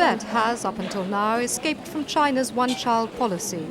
Tibet has, up until now, escaped from China's one-child policy.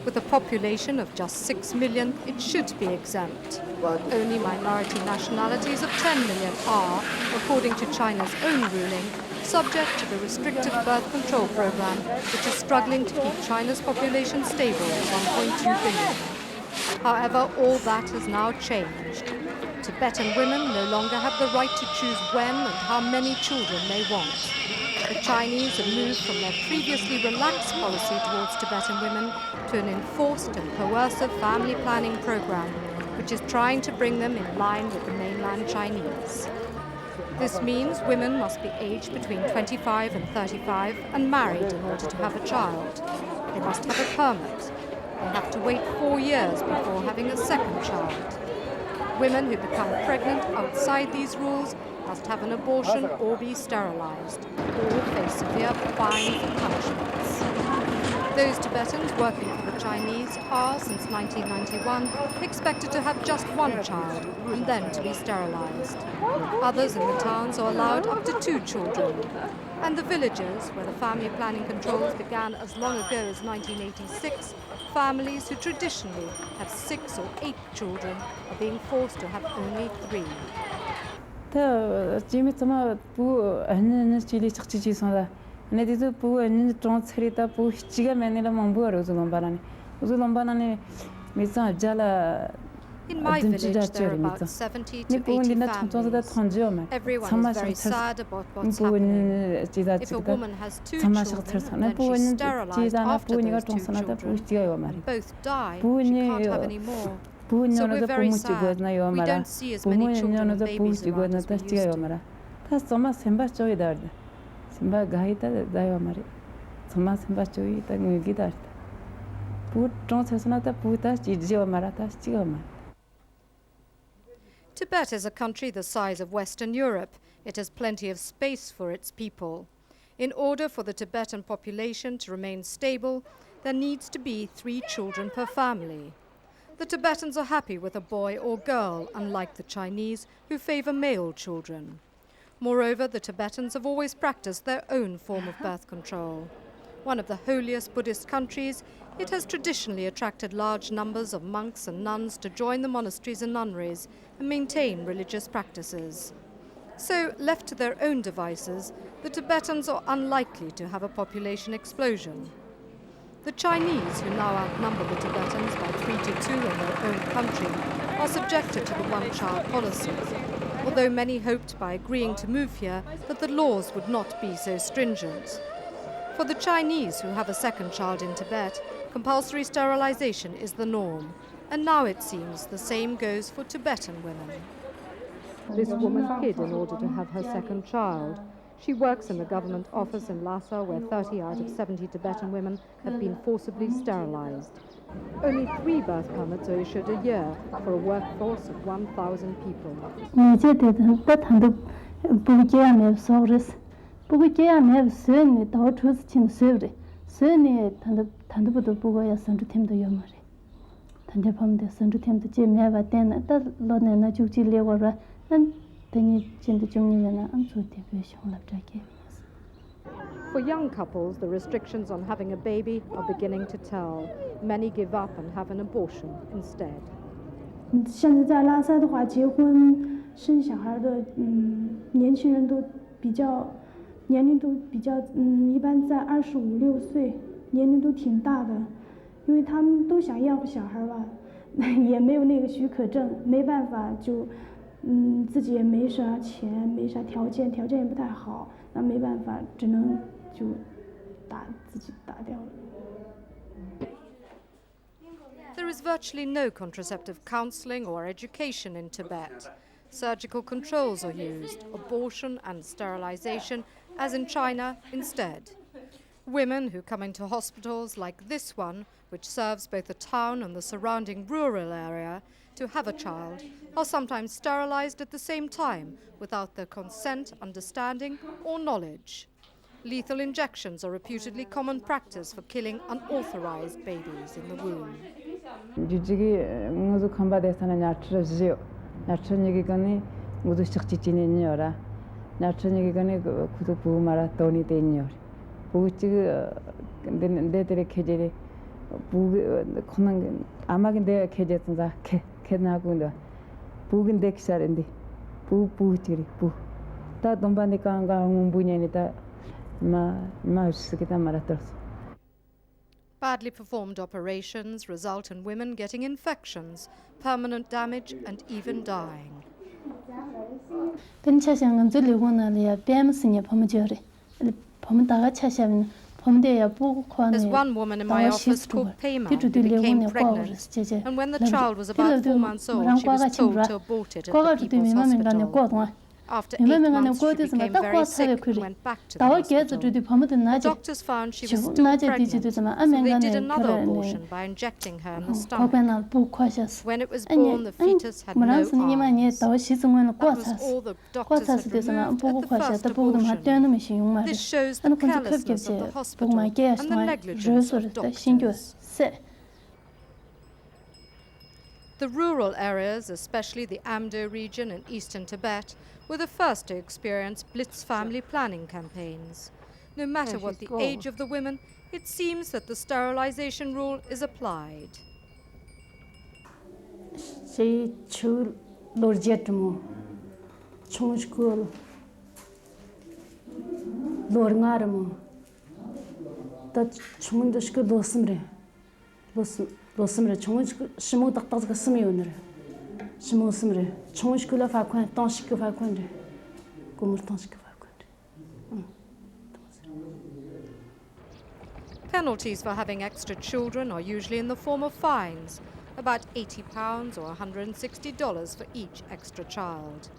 With a population of just 6 million, it should be exempt. Only minority nationalities of 10 million are, according to China's own ruling, subject to the restrictive birth control program, which is struggling to keep China's population stable at 1.2 billion. However, all that has now changed. Tibetan women no longer have the right to choose when and how many children they want. The Chinese have moved from their previously relaxed policy towards Tibetan women to an enforced and coercive family planning program, which is trying to bring them in line with the mainland Chinese. This means women must be aged between 25 and 35 and married in order to have a child. They must have a permit. They have to wait 4 years before having a second child. Women who become pregnant outside these rules must have an abortion or be sterilized, or face severe fines and punishments. Those Tibetans working for the Chinese are, since 1991, expected to have just one child and then to be sterilized. Others in the towns are allowed up to 2 children. And the villages, where the family planning controls began as long ago as 1986, families who traditionally have 6 or 8 children are being forced to have only 3. In my village, there are about 70 to 80 families. Everyone is very sad about what's happening. If a woman has 2 children and then she's sterilized after those 2 children, both die, she can't have any more. So we're very sad. We don't see as many children and babies around as we used to. Tibet is a country the size of Western Europe. It has plenty of space for its people. In order for the Tibetan population to remain stable, there needs to be 3 children per family. The Tibetans are happy with a boy or girl, unlike the Chinese, who favor male children. Moreover, the Tibetans have always practiced their own form of birth control. One of the holiest Buddhist countries, it has traditionally attracted large numbers of monks and nuns to join the monasteries and nunneries and maintain religious practices. So, left to their own devices, the Tibetans are unlikely to have a population explosion. The Chinese, who now outnumber the Tibetans by 3 to 2 in their own country, are subjected to the one-child policy, although many hoped by agreeing to move here that the laws would not be so stringent. For the Chinese who have a second child in Tibet, compulsory sterilization is the norm, and now it seems the same goes for Tibetan women. This woman hid in order to have her second child. She works in the government office in Lhasa, where 30 out of 70 Tibetan women have been forcibly sterilized. Only 3 birth permits are issued a year for a workforce of 1,000 people. For young couples, the restrictions on having a baby are beginning to tell. Many give up and have an abortion instead. 现在在拉萨的话，结婚生小孩的年轻人都比较年龄都比较一般在25、6岁，年龄都挺大的，因为他们都想要个小孩吧，也没有那个许可证，没办法就自己也没啥钱，没啥条件也不太好，那没办法，只能就自己打掉了。 There is virtually no contraceptive counseling or education in Tibet. Surgical controls are used, abortion and sterilization, as in China, instead. Women who come into hospitals like this one, which serves both the town and the surrounding rural area, to have a child, are sometimes sterilized at the same time without their consent, understanding or knowledge. Lethal injections are reputedly common practice for killing unauthorized babies in the womb. 부지가 내들의 계절에 부 그는 아마긴 내 계절에서 개나고는 부근 덱살인데 부지리 부다 돈바니까 안 가는 분야니다 마스기다 말았어. Badly performed operations result in women getting infections, permanent damage, and even dying. There's one woman in my office called Pema who became pregnant, and when the child was about 4 months old, she was told to abort it at the People's Hospital. After 8 months, she became very sick and went back to the hospital. The doctors found she was still pregnant, so they did another abortion by injecting her in the stomach. When it was born, the fetus had no arms. That was all the doctors had removed at the first abortion. This shows the carelessness of the hospital and the negligence of doctors. The rural areas, especially the Amdo region in eastern Tibet, were the first to experience blitz family planning campaigns. No matter what the age of the women, it seems that the sterilization rule is applied. Penalties for having extra children are usually in the form of fines, about £80 or $160 for each extra child.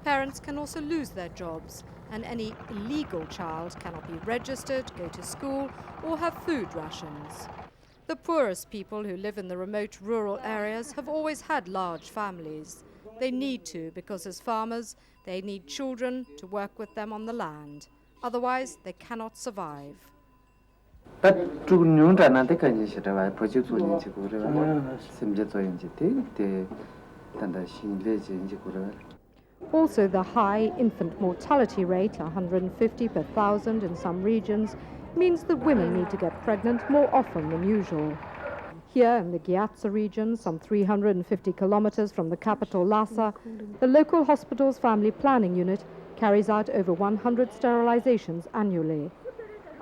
Parents can also lose their jobs, and any illegal child cannot be registered, go to school, or have food rations. The poorest people who live in the remote rural areas have always had large families. They need to because as farmers, they need children to work with them on the land. Otherwise, they cannot survive. Also, the high infant mortality rate, 150 per 1,000 in some regions, means that women need to get pregnant more often than usual. Here in the Gyatso region, some 350 kilometers from the capital Lhasa, the local hospital's family planning unit carries out over 100 sterilizations annually.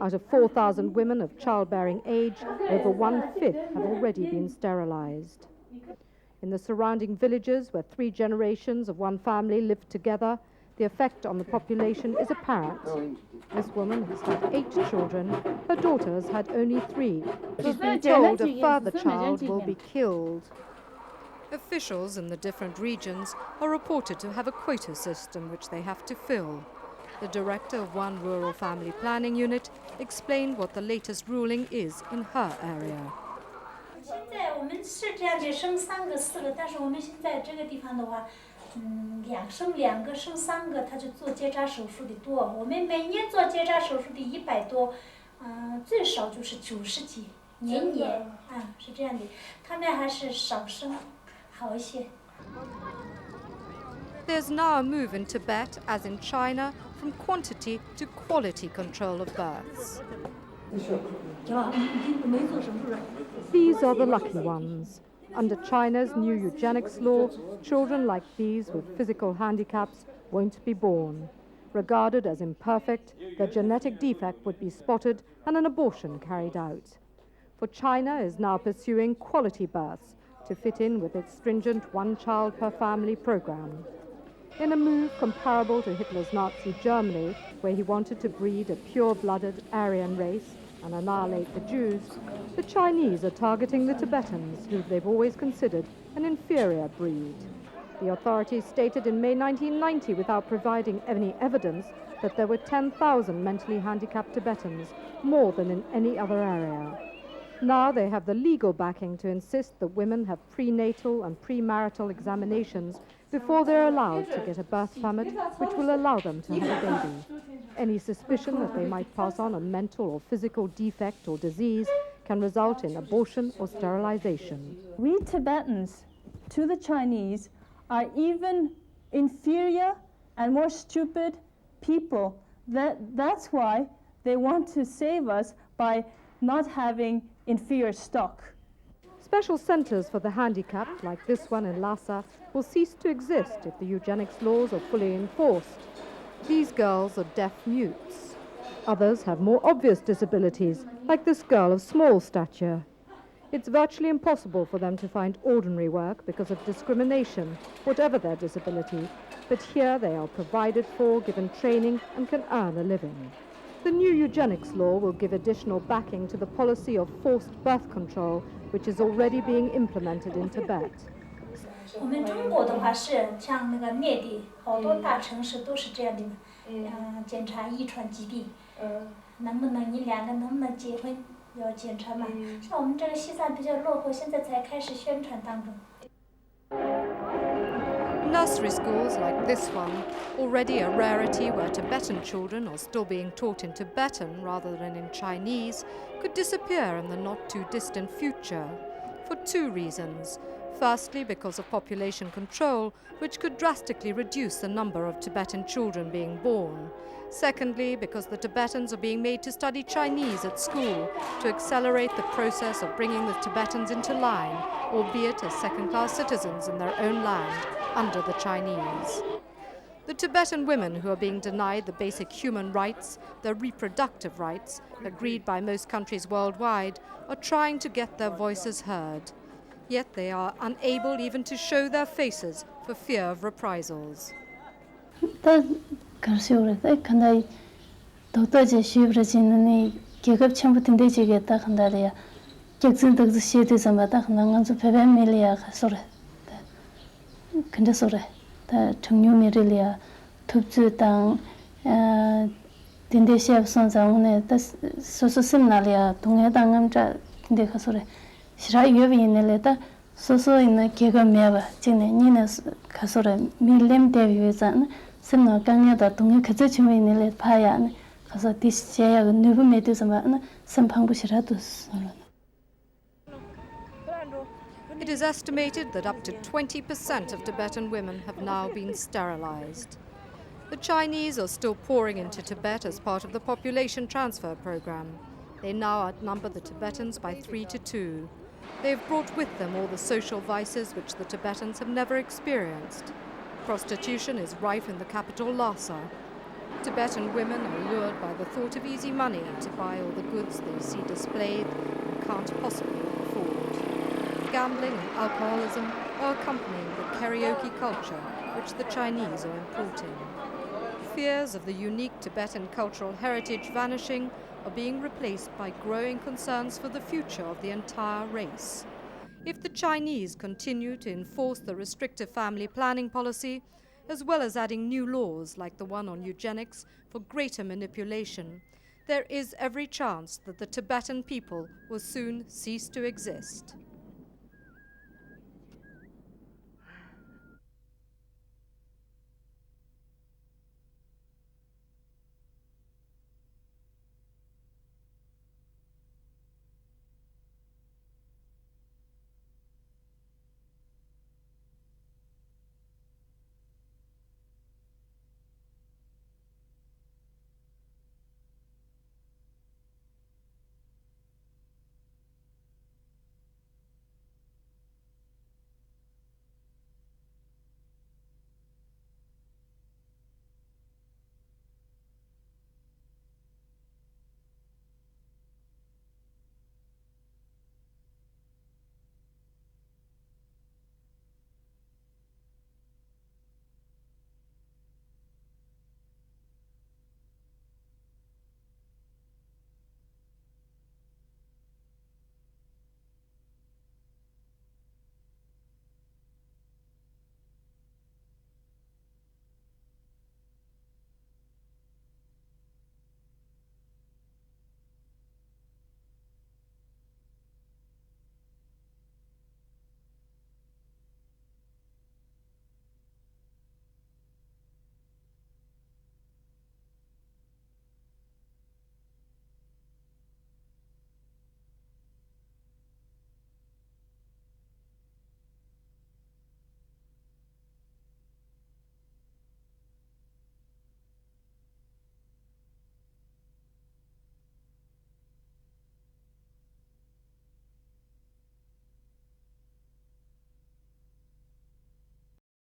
Out of 4,000 women of childbearing age, over 1/5 have already been sterilized. In the surrounding villages, where 3 generations of one family live together, the effect on the population is apparent. This woman has had 8 children. Her daughter has had only 3. She's been told a further child will be killed. Officials in the different regions are reported to have a quota system which they have to fill. The director of one rural family planning unit explained what the latest ruling is in her area. 现在我们是这样的，生3个、4个，但是我们现在这个地方的话，生2个、生3个，他就做结扎手术的多。我们每年做结扎手术的100多，最少就是90几，年是这样的。他们还是少生，好一些。 There's now a move in Tibet, as in China, from quantity to quality control of births. These are the lucky ones. Under China's new eugenics law, children like these with physical handicaps won't be born. Regarded as imperfect, their genetic defect would be spotted and an abortion carried out. For China is now pursuing quality births to fit in with its stringent one-child-per-family program. In a move comparable to Hitler's Nazi Germany, where he wanted to breed a pure-blooded Aryan race and annihilate the Jews, the Chinese are targeting the Tibetans, who they've always considered an inferior breed. The authorities stated in May 1990, without providing any evidence, that there were 10,000 mentally handicapped Tibetans, more than in any other area. Now they have the legal backing to insist that women have prenatal and premarital examinations before they're allowed to get a birth permit, which will allow them to have a baby. Any suspicion that they might pass on a mental or physical defect or disease can result in abortion or sterilization. We Tibetans, to the Chinese, are even inferior and more stupid people. That's why They want to save us by not having inferior stock. Special centres for the handicapped, like this one in Lhasa, will cease to exist if the eugenics laws are fully enforced. These girls are deaf mutes. Others have more obvious disabilities, like this girl of small stature. It's virtually impossible for them to find ordinary work because of discrimination, whatever their disability, but here they are provided for, given training, and can earn a living. The new eugenics law will give additional backing to the policy of forced birth control, which is already being implemented in Tibet. 我们中国的话是像那个内地好多大城市都是这样的，检查遗传疾病，能不能你两个能不能结婚要检查嘛。像我们这个西藏比较落后，现在才开始宣传当中。 Nursery schools like this one, already a rarity where Tibetan children are still being taught in Tibetan rather than in Chinese, could disappear in the not-too-distant future, for two reasons. Firstly, because of population control, which could drastically reduce the number of Tibetan children being born. Secondly, because the Tibetans are being made to study Chinese at school to accelerate the process of bringing the Tibetans into line, albeit as second-class citizens in their own land, under the Chinese. The Tibetan women who are being denied the basic human rights, their reproductive rights, agreed by most countries worldwide, are trying to get their voices heard. Yet they are unable even to show their faces for fear of reprisals. It is estimated that up to 20% of Tibetan women have now been sterilized. The Chinese are still pouring into Tibet as part of the population transfer program. They now outnumber the Tibetans by 3 to 2. They have brought with them all the social vices which the Tibetans have never experienced. Prostitution is rife in the capital Lhasa. Tibetan women are lured by the thought of easy money to buy all the goods they see displayed and can't possibly afford. Gambling and alcoholism are accompanying the karaoke culture which the Chinese are importing. Fears of the unique Tibetan cultural heritage vanishing are being replaced by growing concerns for the future of the entire race. If the Chinese continue to enforce the restrictive family planning policy, as well as adding new laws like the one on eugenics for greater manipulation, there is every chance that the Tibetan people will soon cease to exist.